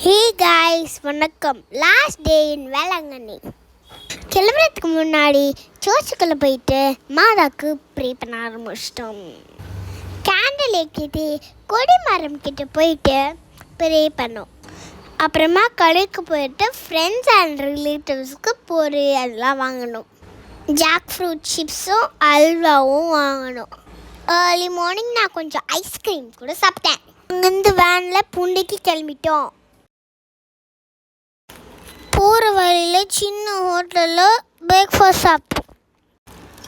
Hey guys, வணக்கம். Last day இன் வேளாங்கண்ணி. கிளம்புறதுக்கு முன்னாடி சர்ச்சுக்குள்ளே போயிட்டு மாதாக்கு ப்ரே பண்ண ஆரம்பிச்சிட்டோம். கேண்டில் ஏற்றிட்டு கொடிமரம் கிட்ட போயிட்டு ப்ரே பண்ணோம். அப்புறமா கடைக்கு போயிட்டு ஃப்ரெண்ட்ஸ் அண்ட் ரிலேட்டிவ்ஸ்க்கு பொரி அதெல்லாம் வாங்கணும். ஜாக் ஃப்ரூட் சிப்ஸும் அல்வாவும் வாங்கணும். ஏர்லி மார்னிங் நான் கொஞ்சம் ஐஸ்கிரீம் கூட சாப்பிட்டேன். அங்கேருந்து வேனில் பூண்டைக்கு கிளம்பிட்டோம். போகிற வழியில் சின்ன ஹோட்டலில் பிரேக்ஃபாஸ்ட் சாப்பிட்டோம்.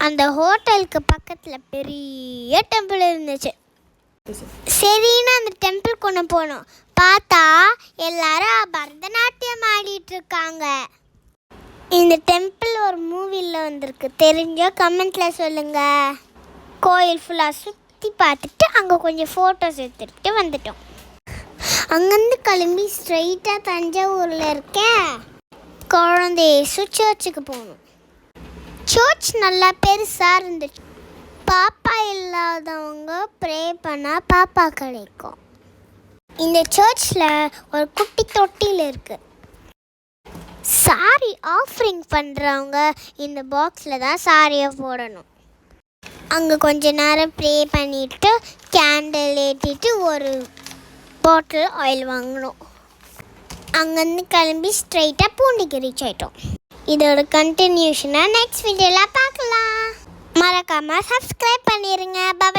அந்த ஹோட்டலுக்கு பக்கத்தில் பெரிய டெம்பிள் இருந்துச்சு. சரின்னு அந்த டெம்பிள் கொண்டு போனோம். பார்த்தா எல்லாரும் பரதநாட்டியம் ஆடிட்டு இருக்காங்க. இந்த டெம்பிள் ஒரு மூவியில் வந்திருக்கு, தெரிஞ்சோ கமெண்ட்டில் சொல்லுங்கள். கோயில் ஃபுல்லாக சுற்றி பார்த்துட்டு அங்கே கொஞ்சம் ஃபோட்டோஸ் எடுத்துகிட்டு வந்துட்டோம். அங்கேருந்து கிளம்பி ஸ்ட்ரைட்டாக தஞ்சாவூரில் இருக்கேன் குழந்தை இயேசு சர்ச்சுக்கு போகணும். சர்ச் நல்லா பெருசாக இருந்துச்சு. பாப்பா இல்லாதவங்க ப்ரே பண்ணால் பாப்பா கிடைக்கும். இந்த சர்ச்சில் ஒரு குட்டி தொட்டியில் இருக்குது. சாரி ஆஃபரிங் பண்ணுறவங்க இந்த பாக்ஸில் தான் சாரியை போடணும். அங்கே கொஞ்ச நேரம் ப்ரே பண்ணிவிட்டு கேண்டில் ஏற்றிட்டு ஒரு பாட்டில் ஆயில் வாங்கினோம். அங்கேருந்து கிளம்பி ஸ்ட்ரைட்டாக பூண்டிக்கு ரீச் ஆகிட்டோம். இதோட கண்டினியூஷனாக நெக்ஸ்ட் வீடியோவில் பார்க்கலாம். மறக்காமல் சப்ஸ்கிரைப் பண்ணிடுங்க. பாய்.